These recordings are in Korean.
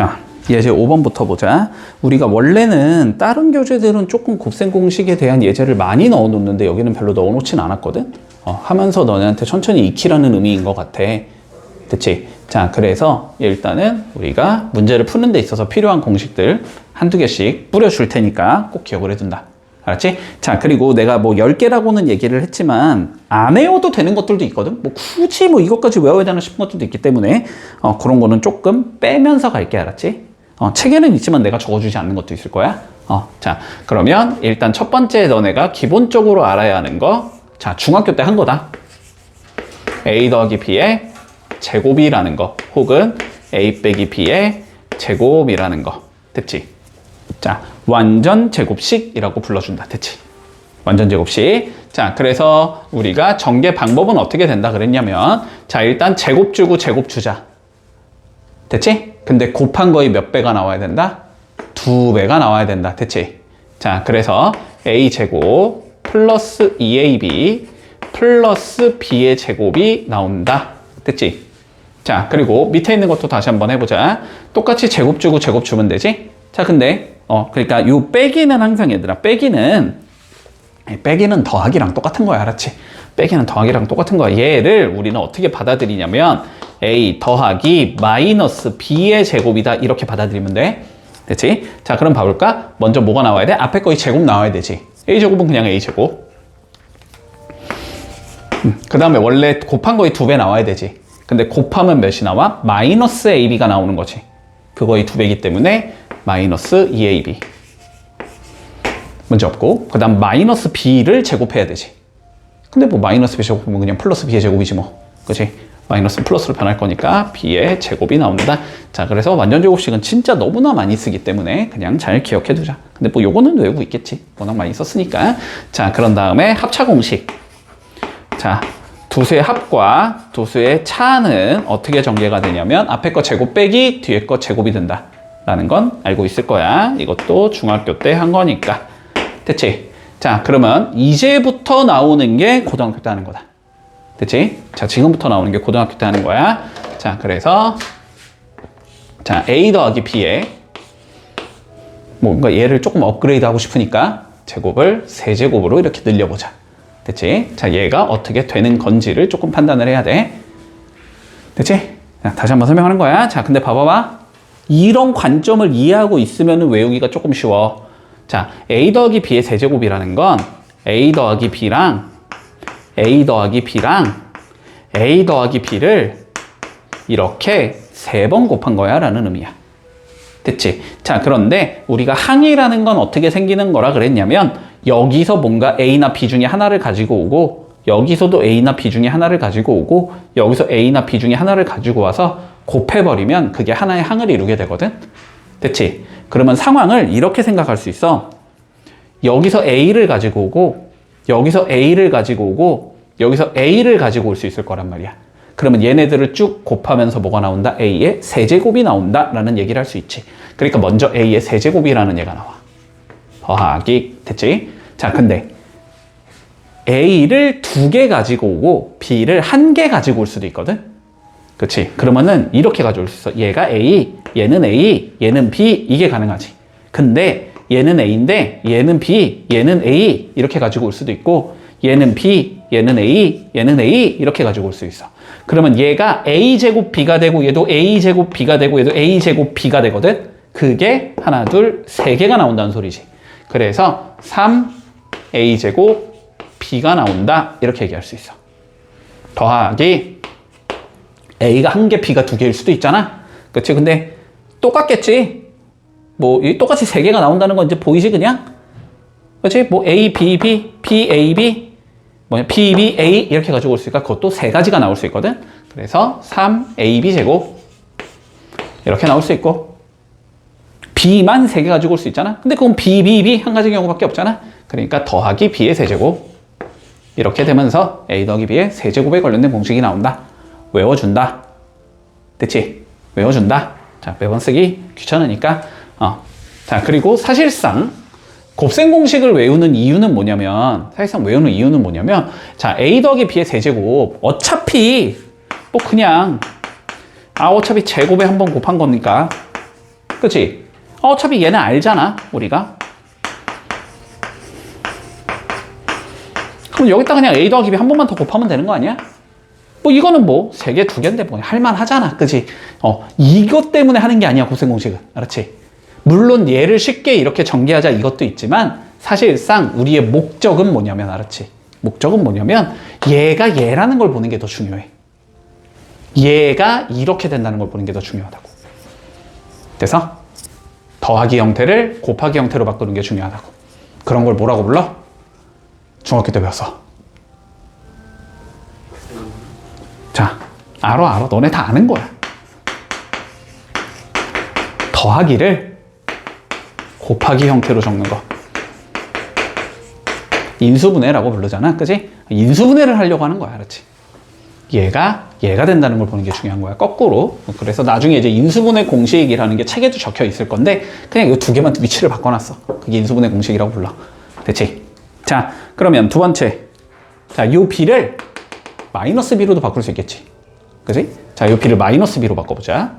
자, 예제 5번부터 보자. 우리가 원래는 다른 교재들은 조금 곱셈 공식에 대한 예제를 많이 넣어 놓는데 여기는 별로 넣어 놓진 않았거든? 하면서 너네한테 천천히 익히라는 의미인 것 같아. 그치? 자, 그래서 일단은 우리가 문제를 푸는 데 있어서 필요한 공식들 한두 개씩 뿌려줄 테니까 꼭 기억을 해둔다. 알았지? 자, 그리고 내가 뭐 10개라고는 얘기를 했지만 안 외워도 되는 것들도 있거든? 뭐 굳이 뭐 이것까지 외워야 되나 싶은 것들도 있기 때문에 그런 거는 조금 빼면서 갈게. 알았지? 책에는 있지만 내가 적어주지 않는 것도 있을 거야. 자, 그러면 일단 첫 번째 너네가 기본적으로 알아야 하는 거, 자, 중학교 때 한 거다. a 더하기 b의 제곱이라는 거, 혹은 a 빼기 b의 제곱이라는 거. 됐지? 자, 완전 제곱식이라고 불러준다. 됐지? 완전 제곱식. 자, 그래서 우리가 전개 방법은 어떻게 된다 그랬냐면, 자, 일단 제곱 주고 제곱 주자. 됐지? 근데 곱한 거의 몇 배가 나와야 된다? 2배가 나와야 된다. 됐지? 자, 그래서 a제곱 플러스 2ab 플러스 b의 제곱이 나온다. 됐지? 자, 그리고 밑에 있는 것도 다시 한번 해보자. 똑같이 제곱 주고 제곱 주면 되지? 자, 근데 그러니까 요 빼기는 항상 얘들아, 빼기는 더하기랑 똑같은 거야. 알았지? 빼기는 더하기랑 똑같은 거야. 얘를 우리는 어떻게 받아들이냐면 a 더하기 마이너스 b의 제곱이다, 이렇게 받아들이면 돼. 됐지? 자, 그럼 봐볼까? 먼저 뭐가 나와야 돼? 앞에 거의 제곱 나와야 되지. a제곱은 그냥 a제곱. 그 다음에 원래 곱한 거의 2배 나와야 되지. 근데 곱하면 몇이 나와? 마이너스 ab가 나오는 거지. 그거의 2배이기 때문에 마이너스 2ab. 문제 없고, 그 다음 마이너스 b를 제곱해야 되지. 근데 뭐 마이너스 b 제곱하면 그냥 플러스 b의 제곱이지 뭐. 그치? 마이너스 플러스로 변할 거니까 b의 제곱이 나온다. 자, 그래서 완전 제곱식은 진짜 너무나 많이 쓰기 때문에 그냥 잘 기억해 두자. 근데 뭐 요거는 외우고 있겠지. 워낙 많이 썼으니까. 자, 그런 다음에 합차 공식. 자, 두 수의 합과 두 수의 차는 어떻게 전개가 되냐면 앞에 거 제곱 빼기 뒤에 거 제곱이 된다 라는 건 알고 있을 거야. 이것도 중학교 때 한 거니까. 됐지? 자, 그러면 이제부터 나오는 게 고등학교 때 하는 거다. 됐지? 자, 지금부터 나오는 게 고등학교 때 하는 거야. 자, 그래서 자, a 더하기 b에 뭔가 얘를 조금 업그레이드 하고 싶으니까 제곱을 세제곱으로 이렇게 늘려보자. 됐지? 자, 얘가 어떻게 되는 건지를 조금 판단을 해야 돼. 됐지? 자, 다시 한번 설명하는 거야. 자, 근데 봐봐봐. 이런 관점을 이해하고 있으면 외우기가 조금 쉬워. 자, a 더하기 b의 세제곱이라는 건 a 더하기 b랑 a 더하기 b랑 a 더하기 b를 이렇게 3번 곱한 거야 라는 의미야. 됐지? 자, 그런데 우리가 항이라는 건 어떻게 생기는 거라 그랬냐면 여기서 뭔가 a나 b 중에 하나를 가지고 오고 여기서도 a나 b 중에 하나를 가지고 오고 여기서 a나 b 중에 하나를 가지고 와서 곱해버리면 그게 하나의 항을 이루게 되거든? 됐지? 그러면 상황을 이렇게 생각할 수 있어. 여기서 a를 가지고 오고 여기서 a를 가지고 오고 여기서 a를 가지고 올 수 있을 거란 말이야. 그러면 얘네들을 쭉 곱하면서 뭐가 나온다? a의 세제곱이 나온다 라는 얘기를 할 수 있지. 그러니까 먼저 a의 세제곱이라는 얘가 나와. 더하기. 됐지? 자, 근데 a를 2개 가지고 오고 b를 1개 가지고 올 수도 있거든? 그치? 그러면은 이렇게 가져올 수 있어. 얘가 a, 얘는 a, 얘는 b, 이게 가능하지. 근데 얘는 a인데 얘는 b, 얘는 a 이렇게 가지고 올 수도 있고 얘는 b, 얘는 a, 얘는 a 이렇게 가지고 올 수 있어. 그러면 얘가 a제곱 b가 되고 얘도 a제곱 b가 되고 얘도 a제곱 b가 되거든? 그게 하나, 둘, 3개가 나온다는 소리지. 그래서 3a제곱 b가 나온다 이렇게 얘기할 수 있어. 더하기 a가 1개, b가 2개일 수도 있잖아. 그치? 근데 똑같겠지? 뭐 똑같이 3개가 나온다는 건 이제 보이지 그냥? 그치? 뭐 a, b, b, p, a, b 뭐냐 p, b, a 이렇게 가지고 올 수 있으니까 그것도 3가지가 나올 수 있거든? 그래서 3ab 제곱 이렇게 나올 수 있고 b만 3개 가지고 올 수 있잖아? 근데 그건 b, b, b 한 가지 경우밖에 없잖아? 그러니까 더하기 b의 세제곱 이렇게 되면서 a 더하기 b의 세제곱에 관련된 공식이 나온다. 외워준다. 됐지? 외워준다. 자, 매번 쓰기 귀찮으니까. 자, 그리고 사실상 곱셈 공식을 외우는 이유는 뭐냐면, 자, a 더하기 b의 세제곱 어차피 뭐 그냥 어차피 제곱에 한번 곱한 거니까 그치? 어차피 얘는 알잖아, 우리가. 그럼 여기다 그냥 A 더하기 B 한 번만 더 곱하면 되는 거 아니야? 뭐 이거는 뭐 3개, 2개인데 뭐 할만하잖아, 그치? 이것 때문에 하는 게 아니야, 곱셈 공식은. 알았지? 물론 얘를 쉽게 이렇게 전개하자 이것도 있지만 사실상 우리의 목적은 뭐냐면, 알았지? 목적은 뭐냐면 얘가 얘라는 걸 보는 게 더 중요해. 얘가 이렇게 된다는 걸 보는 게 더 중요하다고. 그래서 더하기 형태를 곱하기 형태로 바꾸는 게 중요하다고. 그런 걸 뭐라고 불러? 중학교 때 배웠어. 자, 알아. 너네 다 아는 거야. 더하기를 곱하기 형태로 적는 거. 인수분해라고 부르잖아. 그치? 인수분해를 하려고 하는 거야. 알았지? 얘가 된다는 걸 보는 게 중요한 거야. 거꾸로. 그래서 나중에 이제 인수분해 공식이라는 게 책에도 적혀 있을 건데 그냥 이 두 개만 위치를 바꿔놨어. 그게 인수분해 공식이라고 불러. 됐지? 자, 그러면 두 번째. 자, 요 b를 마이너스 b로도 바꿀 수 있겠지. 그치? 자, 요 b를 마이너스 b로 바꿔보자.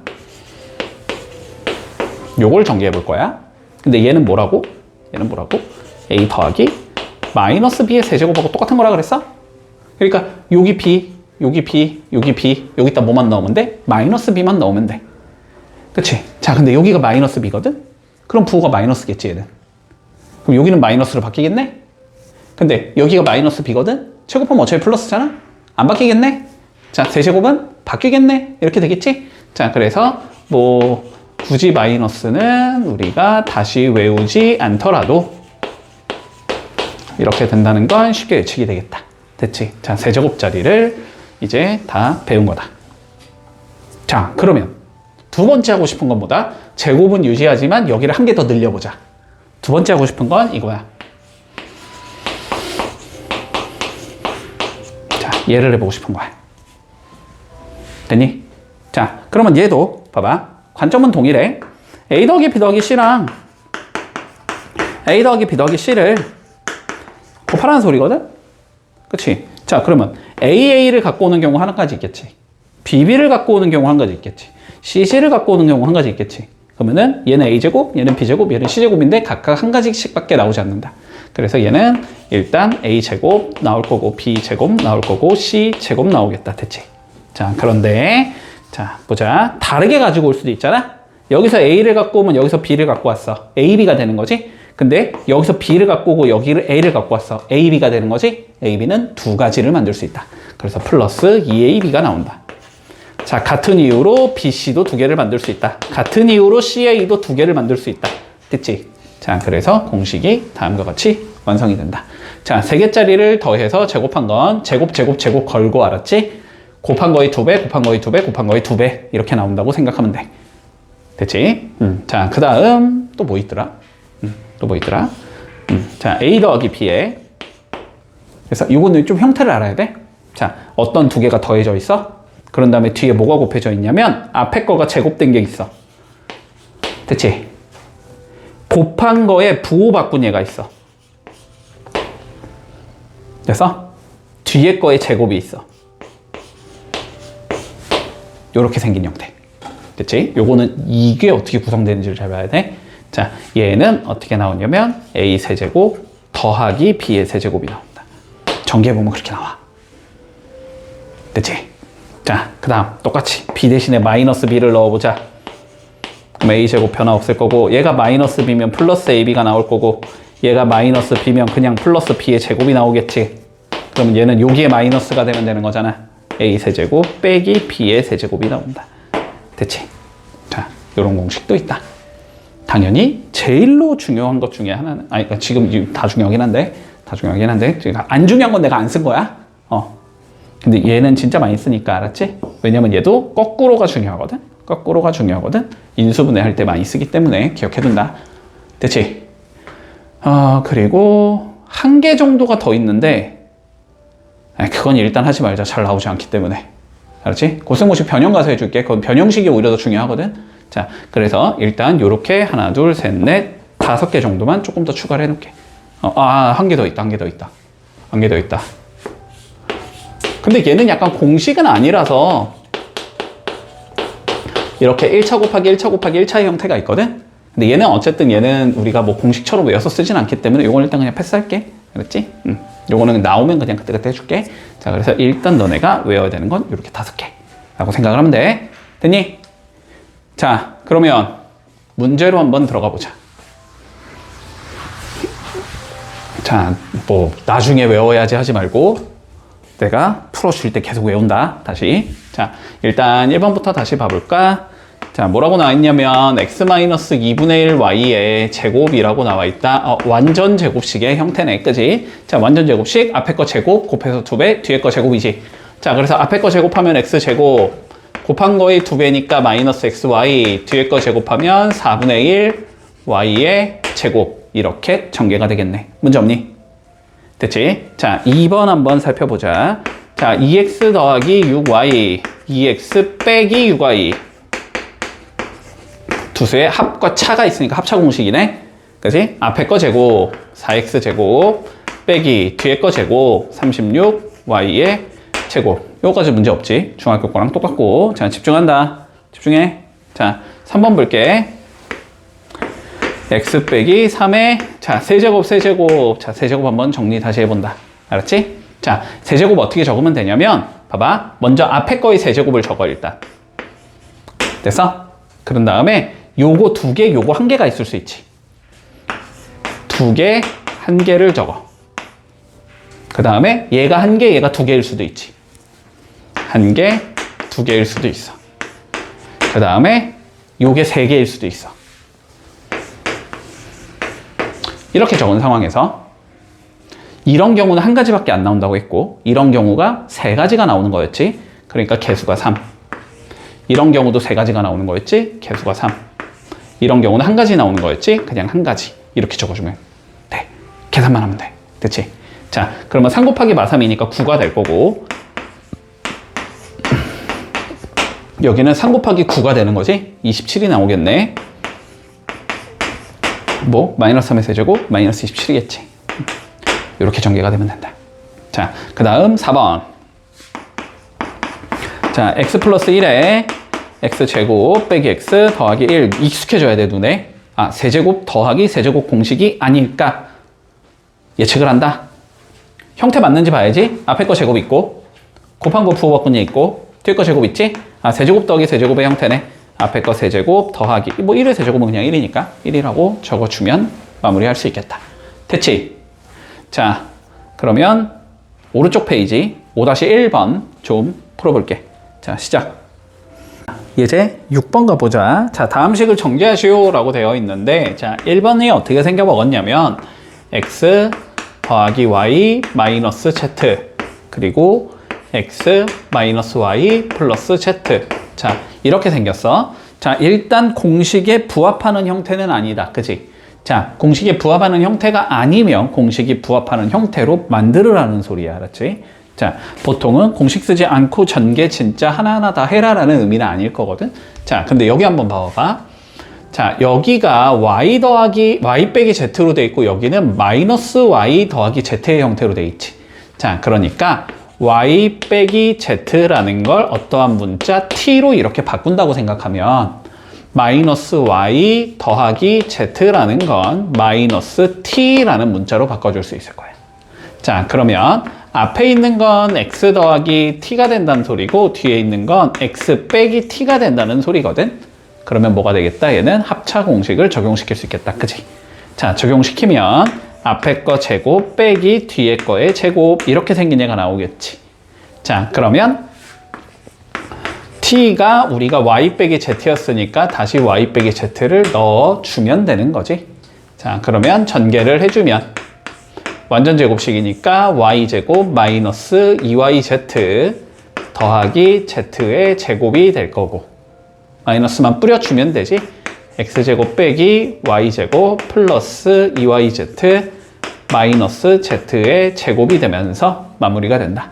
요걸 전개해 볼 거야. 근데 얘는 뭐라고? a 더하기 마이너스 b의 세제곱하고 똑같은 거라 그랬어? 그러니까 여기 b, 여기 b, 여기 b, 여기다 뭐만 넣으면 돼? 마이너스 b만 넣으면 돼. 그치? 자, 근데 여기가 마이너스 b거든? 그럼 부호가 마이너스겠지, 얘는. 그럼 여기는 마이너스로 바뀌겠네? 근데 여기가 마이너스 b거든? 제곱하면 어차피 플러스잖아? 안 바뀌겠네? 자, 세제곱은 바뀌겠네? 이렇게 되겠지? 자, 그래서 뭐 굳이 마이너스는 우리가 다시 외우지 않더라도 이렇게 된다는 건 쉽게 예측이 되겠다. 됐지? 자, 세제곱짜리를 이제 다 배운 거다. 자, 그러면 두 번째 하고 싶은 건 뭐다? 제곱은 유지하지만 여기를 한 개 더 늘려보자. 두 번째 하고 싶은 건 이거야. 자, 얘를 해보고 싶은 거야. 됐니? 자, 그러면 얘도 봐봐. 관점은 동일해. A 더하기 B 더하기 C랑 A 더하기 B 더하기 C를 곱하라는 소리거든? 그치? 자, 그러면 AA를 갖고 오는 경우 한 가지 있겠지. BB를 갖고 오는 경우 한 가지 있겠지. CC를 갖고 오는 경우 한 가지 있겠지. 그러면은 얘는 A제곱, 얘는 B제곱, 얘는 C제곱인데 각각 한 가지씩 밖에 나오지 않는다. 그래서 얘는 일단 A제곱 나올 거고 B제곱 나올 거고 C제곱 나오겠다. 됐지? 자, 그런데 자, 보자. 다르게 가지고 올 수도 있잖아? 여기서 A를 갖고 오면 여기서 B를 갖고 왔어. AB가 되는 거지? 근데 여기서 B를 갖고 오고 여기를 A를 갖고 왔어. AB가 되는 거지? AB는 두 가지를 만들 수 있다. 그래서 플러스 2AB가 나온다. 자, 같은 이유로 BC도 두 개를 만들 수 있다. 같은 이유로 CA도 두 개를 만들 수 있다. 됐지? 자, 그래서 공식이 다음과 같이 완성이 된다. 자, 3개짜리를 더해서 제곱한 건 제곱 걸고, 알았지? 곱한 거의 2배, 곱한 거의 2배, 곱한 거의 2배 이렇게 나온다고 생각하면 돼. 됐지? 자, 그 다음 또 뭐 있더라? 자, A 더하기 B에 그래서 이거는 좀 형태를 알아야 돼. 자, 어떤 두 개가 더해져 있어? 그런 다음에 뒤에 뭐가 곱해져 있냐면 앞에 거가 제곱된 게 있어. 됐지? 곱한 거에 부호 바꾼 얘가 있어. 그래서 뒤에 거에 제곱이 있어. 요렇게 생긴 형태. 됐지? 요거는 이게 어떻게 구성되는지를 잘 봐야 돼. 자, 얘는 어떻게 나오냐면 A 세제곱 더하기 B의 세제곱이 나온다. 전개해보면 그렇게 나와. 됐지? 자, 그 다음 똑같이 B 대신에 마이너스 B를 넣어보자. 그럼 A제곱 변화 없을 거고 얘가 마이너스 B면 플러스 AB가 나올 거고 얘가 마이너스 B면 그냥 플러스 B의 제곱이 나오겠지. 그러면 얘는 여기에 마이너스가 되면 되는 거잖아. A 세제곱 빼기 B의 세제곱이 나온다. 됐지? 자, 이런 공식도 있다. 당연히 제일로 중요한 것 중에 하나는 그러니까 지금 다 중요하긴 한데 안 중요한 건 내가 안 쓴 거야. 근데 얘는 진짜 많이 쓰니까 알았지? 왜냐면 얘도 거꾸로가 중요하거든. 인수분해 할 때 많이 쓰기 때문에 기억해둔다. 됐지? 그리고 한 개 정도가 더 있는데 그건 일단 하지 말자. 잘 나오지 않기 때문에. 알았지? 곱셈공식 변형 가서 해줄게. 그건 변형식이 오히려 더 중요하거든. 자, 그래서 일단 요렇게 하나, 둘, 셋, 넷, 5개 정도만 조금 더 추가를 해놓을게. 한 개 더 있다. 근데 얘는 약간 공식은 아니라서 이렇게 1차 곱하기 1차 곱하기 1차의 형태가 있거든? 근데 얘는 어쨌든 얘는 우리가 뭐 공식처럼 외워서 쓰진 않기 때문에 이건 일단 그냥 패스할게. 그랬지? 요거는 나오면 그냥 그때그때 해줄게. 자, 그래서 일단 너네가 외워야 되는 건 이렇게 5개 라고 생각을 하면 돼. 됐니? 자, 그러면 문제로 한번 들어가 보자. 자, 뭐 나중에 외워야지 하지 말고 내가 풀어줄 때 계속 외운다. 다시. 자, 일단 1번부터 다시 봐볼까? 자, 뭐라고 나와 있냐면 x-2분의 1 y의 제곱이라고 나와 있다. 완전 제곱식의 형태네. 그지? 자, 완전 제곱식 앞에 거 제곱 곱해서 2배, 뒤에 거 제곱이지. 자, 그래서 앞에 거 제곱하면 x제곱 곱한 거의 2배니까 마이너스 xy, 뒤에 거 제곱하면 4분의 1 y의 제곱. 이렇게 전개가 되겠네. 문제 없니? 됐지? 자, 2번 한번 살펴보자. 자, 2x 더하기 6y, 2x 빼기 6y. 두 수의 합과 차가 있으니까 합차 공식이네. 그치? 앞에 거 제곱 4x 제곱 빼기 뒤에 거 제곱 36y의 제곱. 요거까지 문제 없지. 중학교 거랑 똑같고. 자, 집중한다. 집중해. 자, 3번 볼게. x 빼기 3의 자, 세제곱 세제곱. 자, 세제곱 한번 정리 다시 해본다. 알았지? 자, 세제곱 어떻게 적으면 되냐면 봐봐. 먼저 앞에 거의 세제곱을 적어 일단. 됐어? 그런 다음에 요거 2개, 요거 1개가 있을 수 있지. 2개, 1개를 적어. 그 다음에 얘가 1개, 얘가 2개일 수도 있지. 1개, 2개일 수도 있어. 그 다음에 요게 3개일 수도 있어. 이렇게 적은 상황에서 이런 경우는 1가지밖에 안 나온다고 했고 이런 경우가 3가지가 나오는 거였지. 그러니까 개수가 3. 이런 경우도 3가지가 나오는 거였지. 개수가 3. 이런 경우는 1가지 나오는 거였지. 그냥 1가지. 이렇게 적어주면 돼. 계산만 하면 돼. 됐지? 자, 그러면 3 곱하기 마3이니까 9가 될 거고 여기는 3 곱하기 9가 되는 거지. 27이 나오겠네. 뭐 마이너스 3의 세제곱 마이너스 27이겠지. 이렇게 전개가 되면 된다. 자, 그 다음 4번. 자, x 플러스 1에 x제곱 빼기 x 더하기 1 익숙해져야 돼 눈에. 아, 세제곱 더하기 세제곱 공식이 아닐까 예측을 한다. 형태 맞는지 봐야지. 앞에 거 제곱 있고 곱한 거 부호바꾼이 있고 뒤에 거 제곱 있지. 아, 세제곱 더하기 세제곱의 형태네. 앞에 거 세제곱 더하기 뭐 1의 세제곱은 그냥 1이니까 1이라고 적어주면 마무리할 수 있겠다. 됐지? 자, 그러면 오른쪽 페이지 5-1번 좀 풀어볼게. 자, 시작. 이제 6번 가보자. 자, 다음 식을 전개하시오 라고 되어 있는데 자, 1번이 어떻게 생겨 먹었냐면 x 더하기 y 마이너스 z 그리고 x 마이너스 y 플러스 z. 자, 이렇게 생겼어. 자, 일단 공식에 부합하는 형태는 아니다. 그치? 자, 공식에 부합하는 형태가 아니면 공식이 부합하는 형태로 만들으라는 소리야. 알았지? 자, 보통은 공식 쓰지 않고 전개 진짜 하나하나 다 해라라는 의미는 아닐 거거든. 자, 근데 여기 한번 봐봐. 자, 여기가 y 더하기 y 빼기 z로 돼 있고 여기는 마이너스 y 더하기 z의 형태로 돼 있지. 자, 그러니까 y 빼기 z라는 걸 어떠한 문자 t로 이렇게 바꾼다고 생각하면 마이너스 y 더하기 z라는 건 마이너스 t라는 문자로 바꿔줄 수 있을 거야. 자, 그러면 앞에 있는 건 x 더하기 t가 된다는 소리고 뒤에 있는 건 x 빼기 t가 된다는 소리거든. 그러면 뭐가 되겠다? 얘는 합차 공식을 적용시킬 수 있겠다. 그치? 자, 적용시키면 앞에 거 제곱 빼기 뒤에 거의 제곱 이렇게 생긴 얘가 나오겠지. 자, 그러면 t가 우리가 y 빼기 z였으니까 다시 y 빼기 z를 넣어주면 되는 거지. 자, 그러면 전개를 해주면 완전 제곱식이니까 y제곱 마이너스 2yz 더하기 z의 제곱이 될 거고 마이너스만 뿌려주면 되지. x제곱 빼기 y제곱 플러스 2yz 마이너스 z의 제곱이 되면서 마무리가 된다.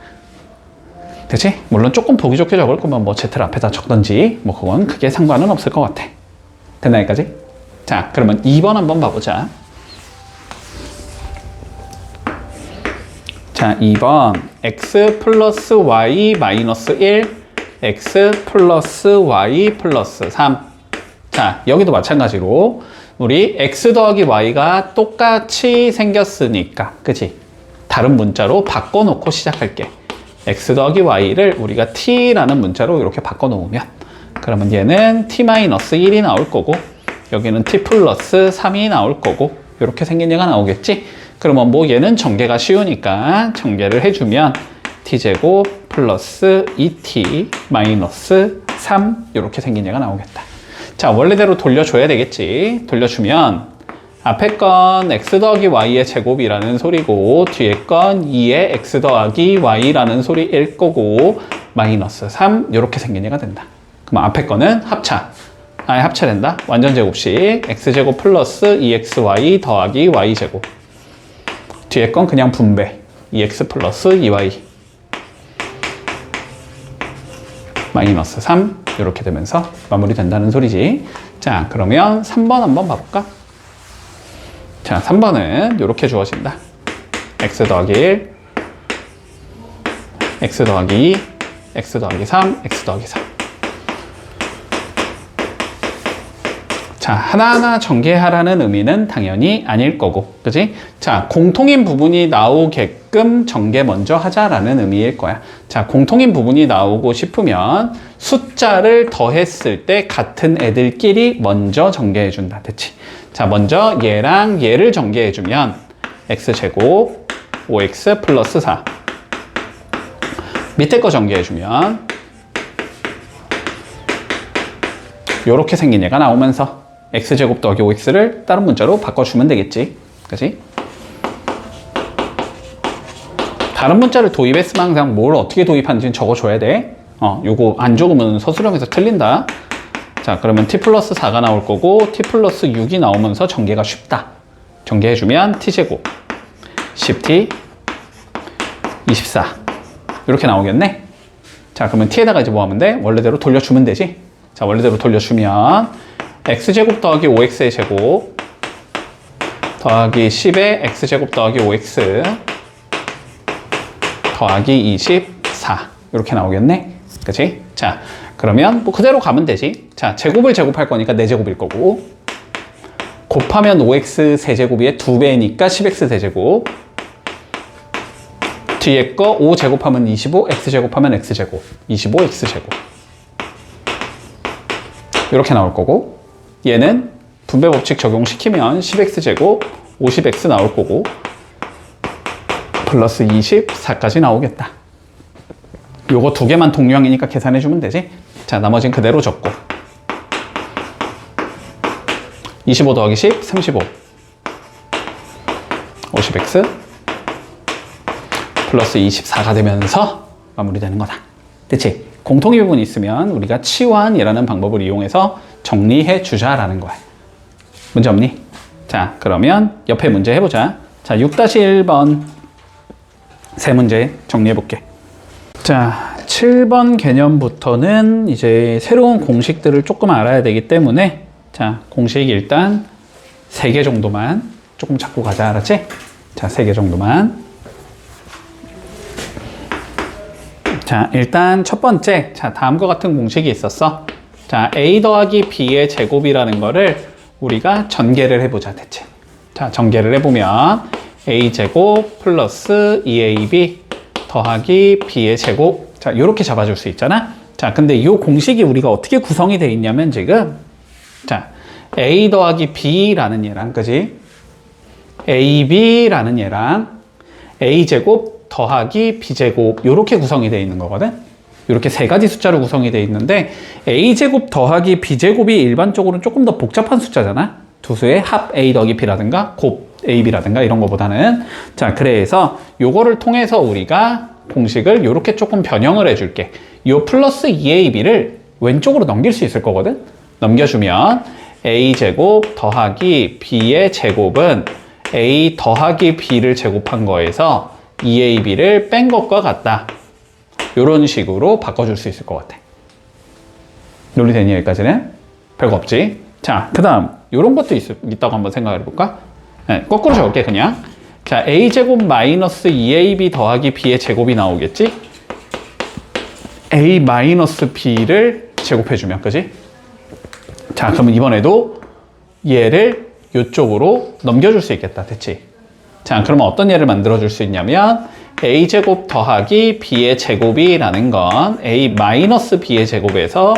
되지? 물론 조금 보기 좋게 적을 거면 뭐 z를 앞에다 적던지 뭐 그건 크게 상관은 없을 것 같아. 됐나 여기까지? 자, 그러면 2번 한번 봐보자. 자, 2번 x 플러스 y 마이너스 1 x 플러스 y 플러스 3. 자, 여기도 마찬가지로 우리 x 더하기 y가 똑같이 생겼으니까, 그치? 다른 문자로 바꿔놓고 시작할게. x 더하기 y를 우리가 t라는 문자로 이렇게 바꿔놓으면, 그러면 얘는 t-1이 나올 거고, 여기는 t 플러스 3이 나올 거고, 이렇게 생긴 얘가 나오겠지? 그러면 뭐 얘는 전개가 쉬우니까 전개를 해주면 t제곱 플러스 2t 마이너스 3 이렇게 생긴 얘가 나오겠다. 자, 원래대로 돌려줘야 되겠지. 돌려주면 앞에 건 x 더하기 y의 제곱이라는 소리고 뒤에 건 2의 x 더하기 y라는 소리일 거고 마이너스 3 이렇게 생긴 얘가 된다. 그럼 앞에 거는 합차된다. 완전 제곱식 x제곱 플러스 2xy 더하기 y제곱, 뒤에 건 그냥 분배 2x 플러스 2y 마이너스 3 이렇게 되면서 마무리된다는 소리지. 자, 그러면 3번 한번 봐볼까? 자, 3번은 이렇게 주어진다. x 더하기 1, x 더하기 2, x 더하기 3, x 더하기 4. 자, 하나하나 전개하라는 의미는 당연히 아닐 거고, 그지? 자, 공통인 부분이 나오게끔 전개 먼저 하자라는 의미일 거야. 자, 공통인 부분이 나오고 싶으면 숫자를 더했을 때 같은 애들끼리 먼저 전개해준다. 됐지? 자, 먼저 얘랑 얘를 전개해주면 x제곱 5x 플러스 4. 밑에 거 전개해주면 요렇게 생긴 얘가 나오면서 x제곱 더하기 5x를 다른 문자로 바꿔주면 되겠지. 그치? 다른 문자를 도입했으면 항상 뭘 어떻게 도입하는지는 적어줘야 돼. 요거 안 적으면 서술형에서 틀린다. 자, 그러면 t 플러스 4가 나올 거고 t 플러스 6이 나오면서 전개가 쉽다. 전개해주면 t제곱 10t 24 이렇게 나오겠네. 자, 그러면 t에다가 이제 뭐 하면 돼? 원래대로 돌려주면 되지. 자, 원래대로 돌려주면 x제곱 더하기 5x의 제곱 더하기 10의 x제곱 더하기 5x 더하기 24 이렇게 나오겠네. 그치? 자, 그러면 뭐 그대로 가면 되지. 자, 제곱을 제곱할 거니까 4제곱일 거고 곱하면 5x 세제곱이 2배니까 10x 세제곱, 뒤에 거 5 제곱하면 25, x 제곱하면 x제곱 25 x제곱 이렇게 나올 거고, 얘는 분배 법칙 적용시키면 10x제곱 50x 나올 거고 플러스 24까지 나오겠다. 요거 두 개만 동류항이니까 계산해주면 되지. 자, 나머지는 그대로 적고 25 더하기 10, 35 50x 플러스 24가 되면서 마무리되는 거다. 됐지? 공통의 부분이 있으면 우리가 치환이라는 방법을 이용해서 정리해 주자라는 거야. 문제 없니? 자, 그러면 옆에 문제 해보자. 자, 6-1번 세 문제 정리해 볼게. 자, 7번 개념부터는 이제 새로운 공식들을 조금 알아야 되기 때문에, 자, 공식 일단 3개 정도만 조금 잡고 가자. 알았지? 자, 3개 정도만. 자, 일단 첫 번째, 자, 다음과 같은 공식이 있었어. 자, a 더하기 b의 제곱이라는 거를 우리가 전개를 해보자, 대체. 자, 전개를 해보면 a 제곱 플러스 2ab 더하기 b의 제곱. 자, 요렇게 잡아줄 수 있잖아. 자, 근데 이 공식이 우리가 어떻게 구성이 되어 있냐면 지금, 자, a 더하기 b라는 얘랑, 그지? ab라는 얘랑 a 제곱 더하기 b제곱 요렇게 구성이 되어 있는 거거든. 이렇게 세 가지 숫자로 구성이 되어 있는데 a제곱 더하기 b제곱이 일반적으로는 조금 더 복잡한 숫자잖아. 두 수의 합 a 더하기 b라든가 곱 ab라든가 이런 거보다는. 자, 그래서 요거를 통해서 우리가 공식을 요렇게 조금 변형을 해줄게. 요 플러스 2ab를 왼쪽으로 넘길 수 있을 거거든. 넘겨주면 a제곱 더하기 b의 제곱은 a 더하기 b를 제곱한 거에서 2ab를 뺀 것과 같다. 이런 식으로 바꿔줄 수 있을 것 같아. 논리되니 여기까지는? 별거 없지? 자, 그 다음 이런 것도 있다고 한번 생각해 볼까? 네, 거꾸로 적을게 그냥. 자, a제곱 마이너스 2ab 더하기 b의 제곱이 나오겠지? a 마이너스 b를 제곱해주면, 그지? 자, 그러면 이번에도 얘를 이쪽으로 넘겨줄 수 있겠다. 됐지? 자, 그러면 어떤 예를 만들어줄 수 있냐면 a제곱 더하기 b의 제곱이라는 건 a 마이너스 b의 제곱에서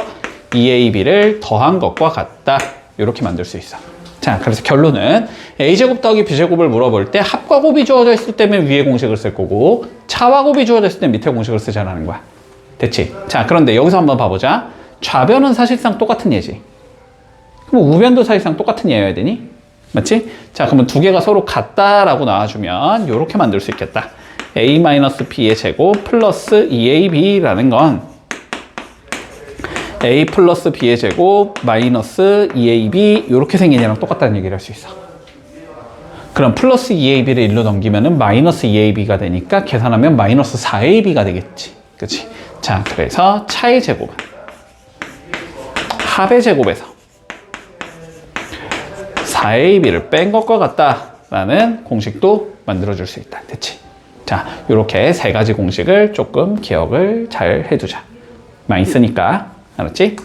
2ab를 더한 것과 같다. 이렇게 만들 수 있어. 자, 그래서 결론은 a제곱 더하기 b제곱을 물어볼 때 합과 곱이 주어져 있을 때면 위에 공식을 쓸 거고 차와 곱이 주어져 있을 때 밑에 공식을 쓰자라는 거야. 됐지? 자, 그런데 여기서 한번 봐보자. 좌변은 사실상 똑같은 예지. 그럼 우변도 사실상 똑같은 예여야 되니? 맞지? 자, 그러면 두 개가 서로 같다라고 나와주면 이렇게 만들 수 있겠다. a-b의 제곱 플러스 2ab라는 건 a 플러스 b의 제곱 마이너스 2ab 이렇게 생긴 얘랑 똑같다는 얘기를 할 수 있어. 그럼 플러스 2ab를 1로 넘기면은 마이너스 2ab가 되니까 계산하면 마이너스 4ab가 되겠지. 그치? 자, 그래서 차의 제곱은 합의 제곱에서 4ab를 뺀 것과 같다라는 공식도 만들어줄 수 있다. 됐지? 자, 이렇게 세 가지 공식을 조금 기억을 잘 해두자. 많이 쓰니까. 알았지?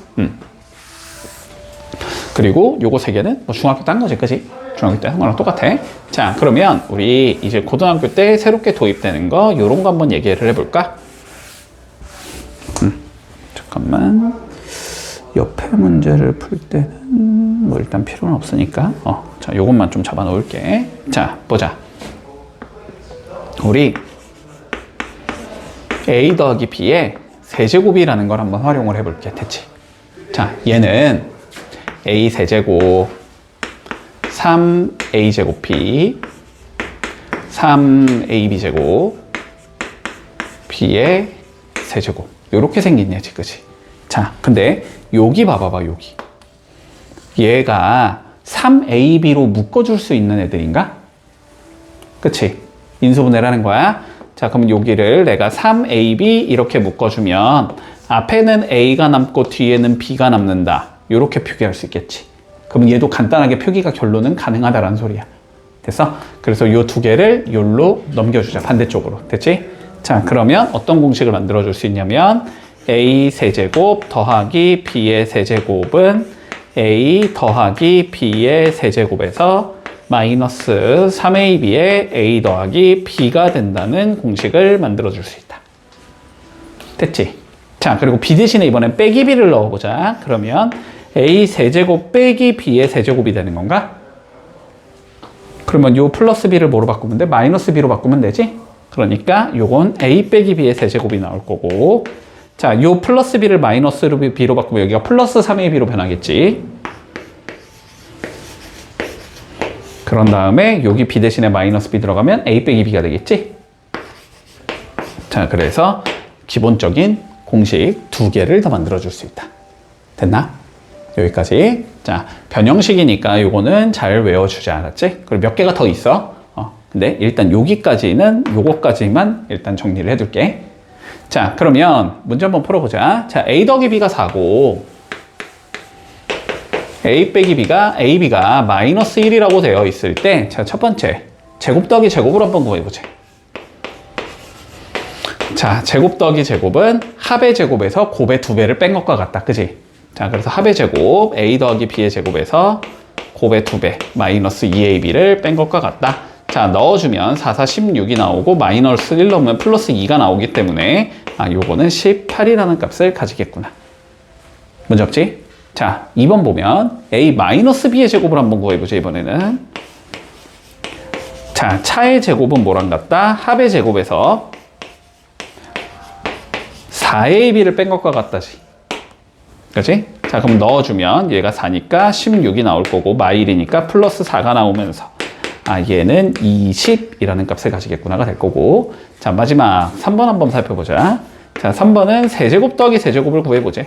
그리고 요거 세 개는 뭐 중학교 때 한 거지, 그지? 중학교 때 한 거랑 똑같아. 자, 그러면 우리 이제 고등학교 때 새롭게 도입되는 거, 요런 거 한번 얘기를 해볼까? 잠깐만. 옆에 문제를 풀 때는 뭐 일단 필요는 없으니까. 자, 요것만 좀 잡아 놓을게. 자, 보자. 우리 a 더하기 b의 세제곱이라는 걸 한번 활용을 해볼게. 됐지? 자, 얘는 a 세제곱 3a 제곱 b 3ab 제곱 b의 세제곱 요렇게 생긴 얘지, 그치? 자, 근데 여기 봐봐봐. 여기 얘가 3ab로 묶어줄 수 있는 애들인가? 그치? 인수분해라는 거야. 자, 그럼 여기를 내가 3ab 이렇게 묶어주면 앞에는 a가 남고 뒤에는 b가 남는다. 이렇게 표기할 수 있겠지. 그럼 얘도 간단하게 표기가 결론은 가능하다라는 소리야. 됐어? 그래서 요 두 개를 요로 넘겨주자. 반대쪽으로. 됐지? 자, 그러면 어떤 공식을 만들어줄 수 있냐면 a 세제곱 더하기 b의 세제곱은 a 더하기 b의 세제곱에서 마이너스 3ab의 a 더하기 b가 된다는 공식을 만들어줄 수 있다. 됐지? 자, 그리고 b 대신에 이번엔 빼기 b를 넣어보자. 그러면 a 세제곱 빼기 b의 세제곱이 되는 건가? 그러면 요 플러스 b를 뭐로 바꾸면 돼? 마이너스 b로 바꾸면 되지? 그러니까 요건 a 빼기 b의 세제곱이 나올 거고, 자, 요 플러스 b를 마이너스 b로 바꾸면 여기가 플러스 3ab로 변하겠지. 그런 다음에 여기 b 대신에 마이너스 b 들어가면 a 빼기 b가 되겠지. 자, 그래서 기본적인 공식 두 개를 더 만들어줄 수 있다. 됐나? 여기까지. 자, 변형식이니까 요거는 잘 외워주자. 알았지? 그리고 몇 개가 더 있어. 근데 일단 여기까지는 요거까지만 일단 정리를 해둘게. 자, 그러면 문제 한번 풀어보자. 자, a 더하기 b가 4고 a 빼기 ab가 마이너스 1이라고 되어 있을 때, 자, 첫 번째 제곱 더하기 제곱을 한번 구해보자. 자, 제곱 더하기 제곱은 합의 제곱에서 곱의 2배를 뺀 것과 같다. 그지? 자, 그래서 합의 제곱 a 더하기 b의 제곱에서 곱의 2배 마이너스 2ab를 뺀 것과 같다. 자, 넣어주면 4, 4, 16이 나오고 마이너스 1 넣으면 플러스 2가 나오기 때문에 요거는 18이라는 값을 가지겠구나. 문제 없지? 자, 2번 보면 a 마이너스 b의 제곱을 한번 구해보자. 이번에는 자, 차의 제곱은 뭐랑 같다? 합의 제곱에서 4ab를 뺀 것과 같다지. 그렇지? 자, 그럼 넣어주면 얘가 4니까 16이 나올 거고 마일이니까 플러스 4가 나오면서 얘는 20이라는 값을 가지겠구나가 될 거고, 자, 마지막 3번 한번 살펴보자. 자, 3번은 세제곱 더하기 세제곱을 구해보자.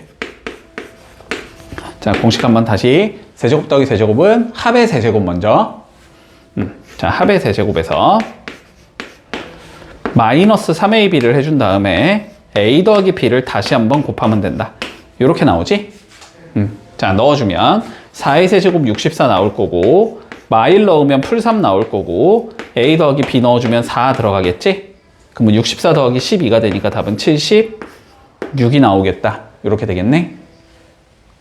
자, 공식 한번 다시. 세제곱 더하기 세제곱은 합의 세제곱 먼저. 자, 합의 세제곱에서 마이너스 3ab를 해준 다음에 a 더하기 b를 다시 한번 곱하면 된다. 이렇게 나오지? 자, 넣어주면 4의 세제곱 64 나올 거고, 마일 넣으면 풀 3 나올 거고, a 더하기 b 넣어주면 4 들어가겠지? 그러면 64 더하기 12가 되니까 답은 70. 6이 나오겠다. 이렇게 되겠네.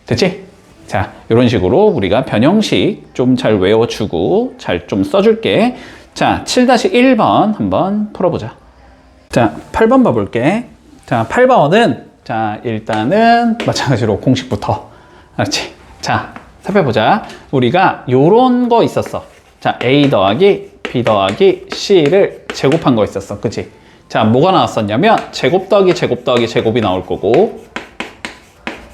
됐지? 자, 이런 식으로 우리가 변형식 좀 잘 외워주고 잘 좀 써줄게. 자, 7-1번 한번 풀어보자. 자, 8번 봐볼게. 자, 8번은 자, 일단은 마찬가지로 공식부터. 알았지? 자, 살펴보자. 우리가 요런 거 있었어. 자, A 더하기 B 더하기 C를 제곱한 거 있었어. 그치? 자, 뭐가 나왔었냐면 제곱 더하기 제곱 더하기 제곱이 나올 거고,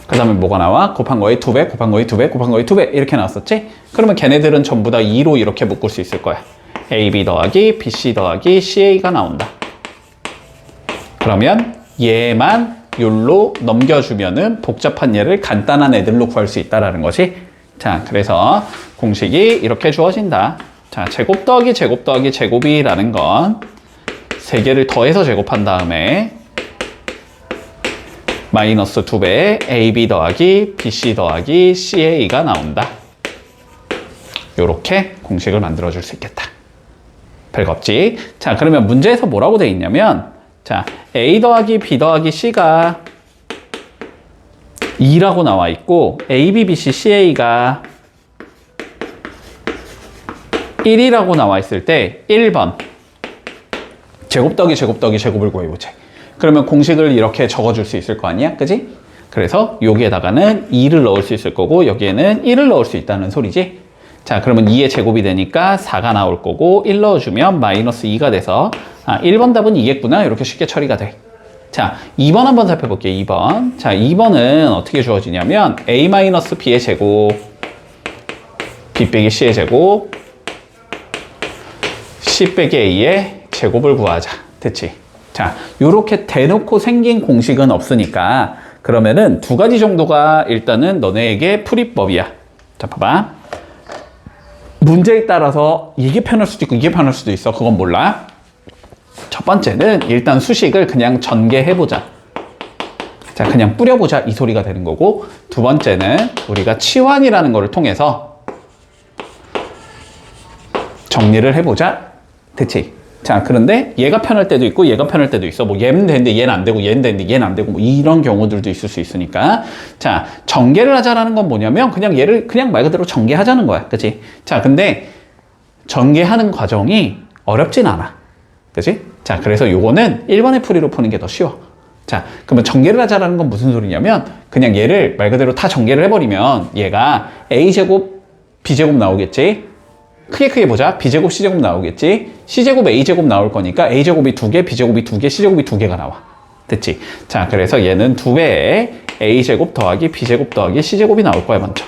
그 다음에 뭐가 나와? 곱한 거에 2배, 곱한 거에 2배, 곱한 거에 2배 이렇게 나왔었지? 그러면 걔네들은 전부 다 2로 이렇게 묶을 수 있을 거야. AB 더하기 BC 더하기 CA가 나온다. 그러면 얘만 요로 넘겨주면은 복잡한 얘를 간단한 애들로 구할 수 있다라는 것이. 자, 그래서 공식이 이렇게 주어진다. 자, 제곱 더하기 제곱 더하기 제곱이라는 건 세 개를 더해서 제곱한 다음에 마이너스 2배 AB 더하기 BC 더하기 CA가 나온다. 요렇게 공식을 만들어 줄 수 있겠다. 별거 없지? 자, 그러면 문제에서 뭐라고 돼 있냐면, 자, A 더하기 B 더하기 C가 2라고 나와 있고, AB, BC, CA가 1이라고 나와 있을 때 1번 제곱 더하기 제곱 더하기 제곱을 구해보자. 그러면 공식을 이렇게 적어줄 수 있을 거 아니야? 그지? 그래서 여기에다가는 2를 넣을 수 있을 거고 여기에는 1을 넣을 수 있다는 소리지. 자, 그러면 2의 제곱이 되니까 4가 나올 거고 1 넣어주면 마이너스 2가 돼서 1번 답은 이겠구나. 이렇게 쉽게 처리가 돼. 자, 2번 한번 살펴볼게요. 2번. 자, 2번은 어떻게 주어지냐면 A-B의 제곱 B 빼기 C의 제곱 C 빼기 A의 제곱을 구하자. 됐지? 자, 요렇게 대놓고 생긴 공식은 없으니까 그러면은 두 가지 정도가 일단은 너네에게 풀이법이야. 자, 봐봐. 문제에 따라서 이게 편할 수도 있고 이게 편할 수도 있어. 그건 몰라. 첫 번째는 일단 수식을 그냥 전개해보자. 자, 그냥 뿌려보자. 이 소리가 되는 거고, 두 번째는 우리가 치환이라는 거를 통해서 정리를 해보자. 됐지? 자, 그런데 얘가 편할 때도 있고 얘가 편할 때도 있어. 뭐 얘는 되는데 얘는 안 되고 얘는 되는데 얘는 안 되고 뭐 이런 경우들도 있을 수 있으니까. 자, 전개를 하자라는 건 뭐냐면 그냥 얘를 그냥 말 그대로 전개하자는 거야. 그치? 자, 근데 전개하는 과정이 어렵진 않아. 그치? 자, 그래서 요거는 1번의 풀이로 푸는 게 더 쉬워. 자, 그러면 전개를 하자라는 건 무슨 소리냐면 그냥 얘를 말 그대로 다 전개를 해버리면 얘가 A제곱 B제곱 나오겠지? 크게 보자. B제곱, C제곱 나오겠지? C제곱, A제곱 나올 거니까 A제곱이 2개, B제곱이 2개, C제곱이 2개가 나와. 됐지? 자, 그래서 얘는 2배에 A제곱 더하기 B제곱 더하기 C제곱이 나올 거야, 먼저.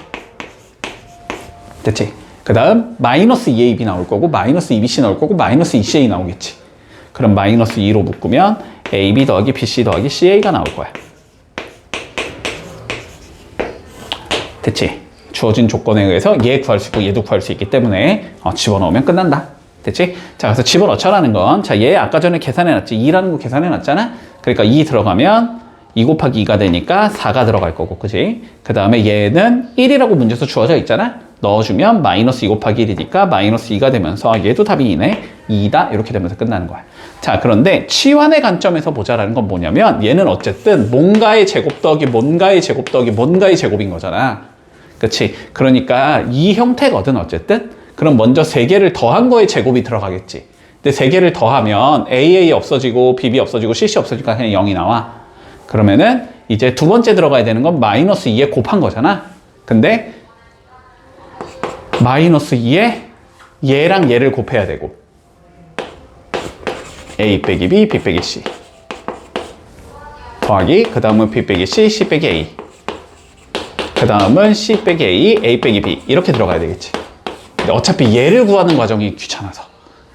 됐지? 그 다음 마이너스 2AB 나올 거고 마이너스 2BC 나올 거고 마이너스 2CA 나오겠지? 그럼 마이너스 2로 묶으면 AB 더하기 BC 더하기 CA가 나올 거야. 됐지? 주어진 조건에 의해서 얘 구할 수 있고 얘도 구할 수 있기 때문에 집어넣으면 끝난다. 됐지? 자, 그래서 집어넣자라는 건, 자, 얘 아까 전에 계산해놨지? 2라는 거 계산해놨잖아? 그러니까 2 들어가면 2 곱하기 2가 되니까 4가 들어갈 거고, 그지? 그 다음에 얘는 1이라고 문제에서 주어져 있잖아? 넣어주면 마이너스 2 곱하기 1이니까 마이너스 2가 되면서 얘도 답이 2네? 2다? 이렇게 되면서 끝나는 거야. 자, 그런데 치환의 관점에서 보자라는 건 뭐냐면 얘는 어쨌든 뭔가의 제곱 더하기 뭔가의 제곱 더하기 뭔가의 제곱인 거잖아. 그치? 그러니까 이 형태거든, 어쨌든. 그럼 먼저 3개를 더한 거에 제곱이 들어가겠지. 근데 3개를 더하면 AA 없어지고 BB 없어지고 CC 없어지니까 그냥 0이 나와. 그러면은 이제 두 번째 들어가야 되는 건 마이너스 2에 곱한 거잖아. 근데 마이너스 2에 얘랑 얘를 곱해야 되고 A 빼기 B, B 빼기 C 더하기 그 다음은 B 빼기 C, C 빼기 A 그 다음은 C 빼기 A, A 빼기 B 이렇게 들어가야 되겠지. 근데 어차피 얘를 구하는 과정이 귀찮아서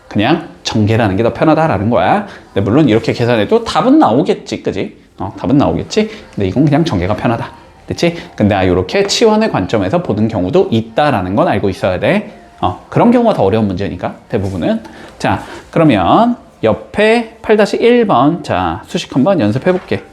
그냥 전개라는 게 더 편하다라는 거야. 근데 물론 이렇게 계산해도 답은 나오겠지, 그지? 답은 나오겠지. 근데 이건 그냥 전개가 편하다. 됐지? 근데 이렇게 치환의 관점에서 보는 경우도 있다라는 건 알고 있어야 돼. 그런 경우가 더 어려운 문제니까 대부분은. 자, 그러면 옆에 8-1번 자 수식 한번 연습해 볼게.